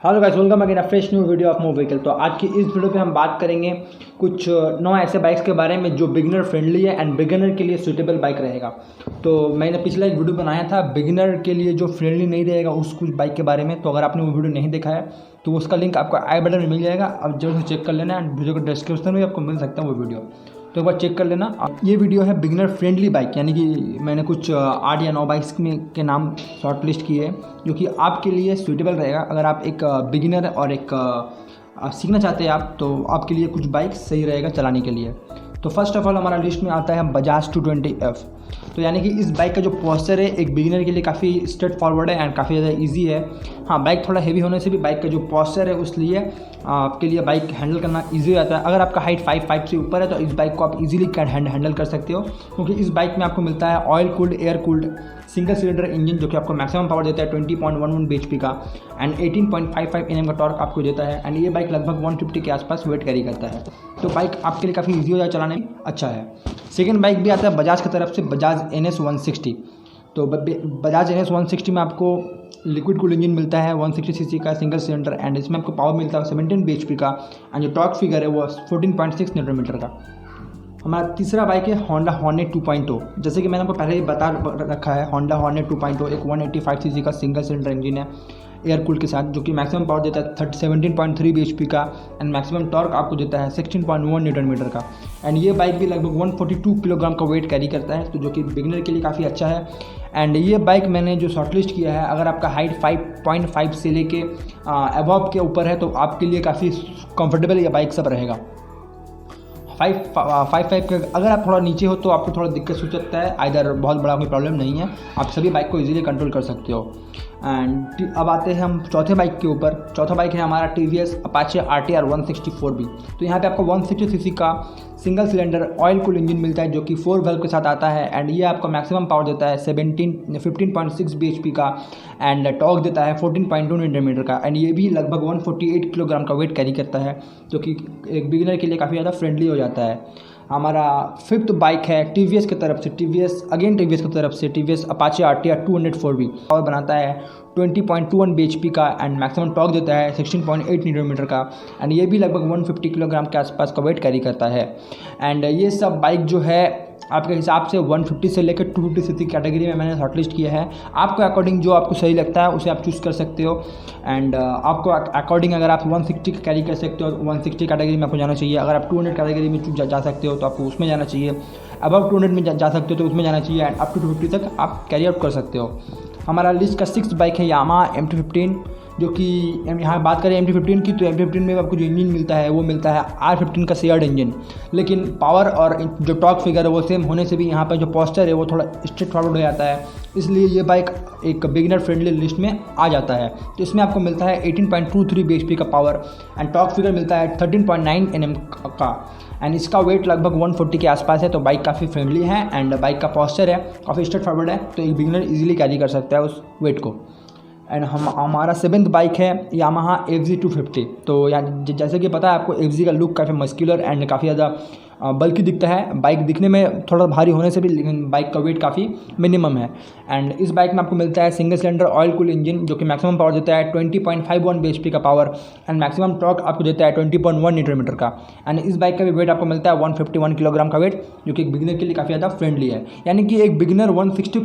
Hello guys, welcome again a fresh new video of more vehicle. तो आज की इस वीडियो पे हम बात करेंगे कुछ 9 ऐसे बाइक्स के बारे में जो बिगिनर फ्रेंडली है एंड बिगिनर के लिए सूटेबल बाइक रहेगा। तो मैंने पिछला एक वीडियो बनाया था बिगिनर के लिए जो फ्रेंडली नहीं रहेगा उस कुछ बाइक के बारे में। तो अगर आपने वो वीडियो नहीं देखा है तो उसका लिंक आपको आई बटन में मिल जाएगा, अब जरूर चेक कर लेना एंड वीडियो को डिस्क्रिप्शन में आपको मिल सकता है वो वीडियो, तो एक बार चेक कर लेना। ये वीडियो है बिगिनर फ्रेंडली बाइक, यानी कि मैंने कुछ 8 या 9 बाइक्स के नाम शॉर्ट लिस्ट किए हैं जो कि आपके लिए सूटेबल रहेगा। अगर आप एक बिगिनर और एक सीखना चाहते हैं आप, तो आपके लिए कुछ बाइक सही रहेगा चलाने के लिए। तो फर्स्ट ऑफ ऑल हमारा लिस्ट में आता है बजाज 220F। तो यानी कि इस बाइक का जो पोस्चर है एक बिगिनर के लिए काफ़ी स्ट्रेट फॉरवर्ड है एंड काफ़ी ज़्यादा इजी है। हाँ, बाइक थोड़ा हेवी होने से भी बाइक का जो पोस्चर है उसलिए आपके लिए बाइक हैंडल करना इजी हो जाता है। अगर आपका हाइट 5'5" से ऊपर है तो इस बाइक को आप इजीली हैंडल कर सकते हो, क्योंकि इस बाइक में आपको मिलता है oil cooled air cooled single cylinder engine जो कि आपको मैक्सिमम पावर देता है 20.11 bhp का एंड 18.55 Nm का टॉर्क आपको देता है। एंड ये बाइक लगभग 150 के आसपास वेट कैरी करता है, तो बाइक आपके लिए काफ़ी ईजी हो जाए चलाने में, अच्छा है। सेकेंड बाइक भी आता है बजाज की तरफ से, बजाज NS 160। तो बजाज NS 160 में आपको लिक्विड कूल इंजन मिलता है 160 cc का सिंगल सिलेंडर एंड इसमें आपको पावर मिलता है 17 bhp का एंड जो टॉर्क फिगर है वो 14.6 Nm का। हमारा तीसरा बाइक है होंडा हॉर्नेट 2.0। जैसे कि मैंने आपको पहले ही बता रखा है, होंडा हॉर्नेट 2.0 एक 185 cc का सिंगल सिलेंडर इंजन है एयर कूल के साथ, जो कि मैक्सिमम पावर देता है 17.3 bhp का एंड मैक्सिमम टॉर्क आपको देता है 16.1 Nm का। एंड ये बाइक भी लगभग 142 किलोग्राम का वेट कैरी करता है, तो जो कि बिगिनर के लिए काफ़ी अच्छा है। एंड ये बाइक मैंने जो शॉर्टलिस्ट किया है, अगर आपका हाइट 5.5 से लेके अबव के ऊपर है तो आपके लिए काफ़ी कंफर्टेबल ये बाइक सब रहेगा। 5.5 के अगर आप थोड़ा नीचे हो तो आपको थोड़ा दिक्कत हो सकता है, आइदर बहुत बड़ा कोई प्रॉब्लम नहीं है, आप सभी बाइक को इजीली कंट्रोल कर सकते हो। एंड अब आते हैं हम चौथे बाइक के ऊपर। चौथा बाइक है हमारा TVS Apache RTR 164B। तो यहाँ पे आपको 160 cc का single cylinder oil cool engine मिलता है जो कि 4 valve के साथ आता है एंड ये आपको मैक्सिमम पावर देता है 15.6 bhp का एंड टॉर्क देता है 14.2 Nm का एंड ये भी लगभग 148 किलोग्राम का वेट कैरी करता है, जो कि एक बिगिनर के लिए काफ़ी ज़्यादा फ्रेंडली हो जाता है। हमारा फिफ्थ बाइक है TVS की तरफ से, TVS की तरफ से TVS Apache RTR 204B। Power बनाता है 20.21 bhp का एंड मैक्सिमम टॉर्क देता है 16.8 Nm का एंड ये भी लगभग 150 किलोग्राम के आसपास का वेट कैरी करता है। एंड ये सब बाइक जो है आपके हिसाब से 150 से लेकर 250 cc कैटेगरी में मैंने शॉर्टलिस्ट किया है। आपको अकॉर्डिंग जो आपको सही लगता है उसे आप चूज़ कर सकते हो एंड आपको अकॉर्डिंग अगर आप 160 कैरी कर सकते हो 160 कैटेगरी में आपको जाना चाहिए। अगर आप 200 कैटेगरी में जा सकते हो तो आपको उसमें जाना चाहिए। अबव 200 में जा सकते हो तो उसमें जाना चाहिए एंड अप टू 250 तक आप कैरी आउट कर सकते हो। हमारा लिस्ट का 6th बाइक है यामाहा MT-15, जो कि यहाँ बात करें MT-15 की तो MT-15 में आपको जो इंजन मिलता है वो मिलता है R15 का शेयर्ड इंजन, लेकिन पावर और जो टॉर्क फिगर है वो सेम होने से भी यहाँ पर जो पोस्चर है वो थोड़ा स्ट्रेट फॉरवर्ड हो जाता है, इसलिए ये बाइक एक बिगिनर फ्रेंडली लिस्ट में आ जाता है। तो इसमें आपको मिलता है 18.23 bhp का पावर एंड टॉर्क फिगर मिलता है 13.9 Nm का एंड इसका वेट लगभग 140 के आसपास है। तो बाइक काफ़ी फ्रेंडली है एंड बाइक का पोस्चर है काफ़ी स्ट्रेट फॉरवर्ड है, तो एक बिगिनर इजीली कैरी कर सकता है उस वेट को। एंड हमारा 7th बाइक है यामाहा FZ 250। तो जैसे कि पता है आपको FZ का लुक काफ़ी मस्कुलर एंड काफ़ी ज़्यादा बल्कि दिखता है। बाइक दिखने में थोड़ा भारी होने से भी लेकिन बाइक का वेट काफ़ी मिनिमम है एंड इस बाइक में आपको मिलता है single cylinder oil cool engine जो कि मैक्सिमम पावर देता है 20.51 bhp का पावर एंड मैक्सिमम टॉर्क आपको देता है 20.1 Nm का एंड इस बाइक का भी वेट आपको मिलता है 151 किलोग्राम का वेट, जो कि एक बिगिनर के लिए काफ़ी ज़्यादा फ्रेंडली है। यानी कि एक बिगिनर 160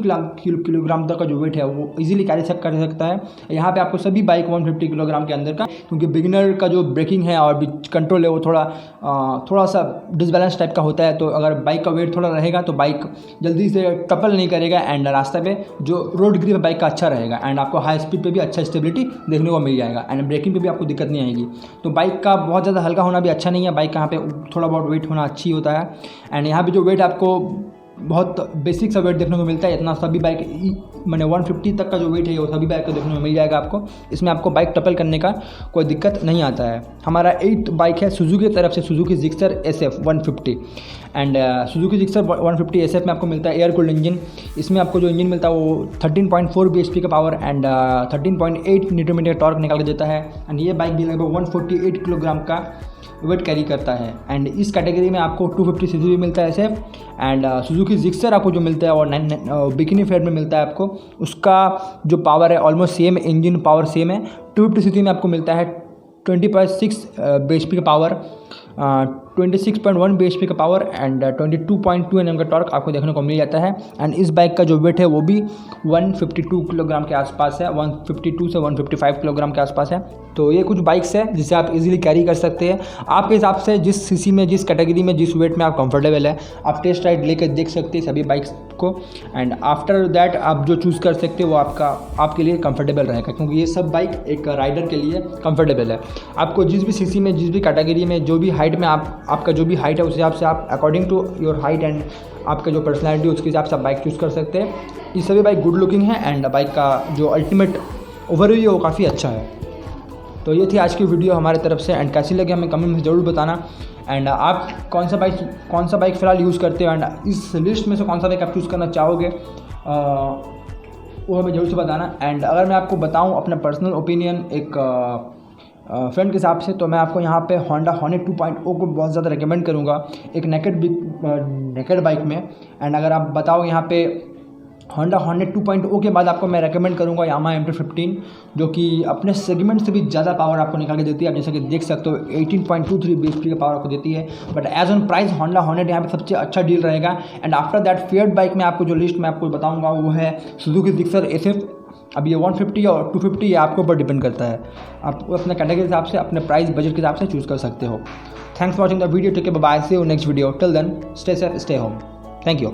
किलोग्राम तक का जो वेट है वो इजीली कैरी कर सकता है। यहाँ पे आपको सभी बाइक 150 किलोग्राम के अंदर का, क्योंकि बिगिनर का जो ब्रेकिंग है और कंट्रोल है वो थोड़ा सा डिसबैलेंस टाइप का होता है। तो अगर बाइक का वेट थोड़ा रहेगा तो बाइक जल्दी से टपल नहीं करेगा एंड रास्ते पे जो रोड ग्रिप बाइक का अच्छा रहेगा एंड आपको हाई स्पीड पे भी अच्छा स्टेबिलिटी देखने को मिल जाएगा एंड ब्रेकिंग पे भी आपको दिक्कत नहीं आएगी। तो बाइक का बहुत ज़्यादा हल्का होना भी अच्छा नहीं है, बाइक का यहाँ पे थोड़ा बहुत वेट होना अच्छी होता है एंड यहाँ पे जो वेट आपको बहुत बेसिक सा वेट देखने को मिलता है, इतना सभी बाइक मैंने 150 तक का जो वेट है वो सभी बाइक को देखने को मिल जाएगा आपको। इसमें आपको बाइक टपल करने का कोई दिक्कत नहीं आता है। हमारा 8th बाइक है सुजुकी की तरफ से, Suzuki Gixxer SF 150 and Suzuki Gixxer 150 SF में आपको मिलता है एयर कूल्ड इंजन। इसमें आपको जो इंजन मिलता है वो 13.4 bhp का power and 13.8 newton metre torque निकाल के देता है। एंड ये बाइक भी लगभग 148 किलोग्राम का वेट कैरी करता है। एंड इस कैटेगरी में आपको 250 cc भी मिलता है SF। एंड सुजुकी जिक्सर आपको जो मिलता है और बिकिनी फेयर में मिलता है आपको, उसका जो पावर है almost same, engine power same है। 250 cc में आपको मिलता है 20.6 bhp का पावर, 26.1 bhp का पावर एंड 22.2 Nm का टॉर्क आपको देखने को मिल जाता है। एंड इस बाइक का जो वेट है वो भी 152 किलोग्राम के आसपास है, 152 से 155 किलोग्राम के आसपास है। तो ये कुछ बाइक्स है जिसे आप इजीली कैरी कर सकते हैं। आपके हिसाब से जिस सीसी में, जिस कैटेगरी में, जिस वेट में आप कंफर्टेबल है, आप टेस्ट राइड लेकर देख सकते हैं सभी बाइक्स को। एंड आफ्टर दैट आप जो चूज़ कर सकते हो वो आपके लिए कंफर्टेबल रहेगा, क्योंकि ये सब बाइक एक राइडर के लिए कंफर्टेबल है। आपको जिस भी सीसी में, जिस भी कैटेगरी में, जो भी हाइट में आपका जो भी हाइट है उस हिसाब से आप according to your height and आपका जो पर्सनैलिटी उसके हिसाब से आप बाइक चूज़ कर सकते हैं। ये सभी बाइक गुड लुकिंग है एंड बाइक का जो अल्टीमेट ओवरव्यू है वो काफ़ी अच्छा है। तो ये थी आज की वीडियो हमारे तरफ से। एंड कैसी लगी हमें कमेंट में ज़रूर बताना। एंड आप कौन सा बाइक फ़िलहाल यूज़ करते हो एंड इस लिस्ट में से कौन सा बाइक आप चूज़ करना चाहोगे वो हमें ज़रूर से बताना। एंड अगर मैं आपको बताऊँ अपना पर्सनल ओपिनियन एक फ्रेंड के हिसाब से, तो मैं आपको यहाँ पे होंडा हॉर्नेट 2.0 को बहुत ज़्यादा रेकमेंड करूँगा एक नेकेड बाइक में। एंड अगर आप बताओ यहाँ पे होंडा हॉर्नेट 2.0 के बाद आपको मैं रेकमेंड करूँगा यामाहा MT-15, जो कि अपने सेगमेंट से भी ज़्यादा पावर आपको निकाल के देती है। आप जैसे कि देख सकते हो 18.23 bhp का पावर आपको देती है। But as on price Honda Hornet यहाँ पे सबसे अच्छा डील रहेगा। And after that faired bike में आपको जो लिस्ट में आपको बताऊँगा वो है सुजुकी जिक्सर SF। अब ये 150 और 250 ये आपके ऊपर डिपेंड करता है, आप अपने कैटेगरी के हिसाब से, अपने प्राइस बजट के हिसाब से चूज़ कर सकते हो। Thanks for watching the video. Take care, bye, see you next video. Till then stay safe, stay home. Thank you.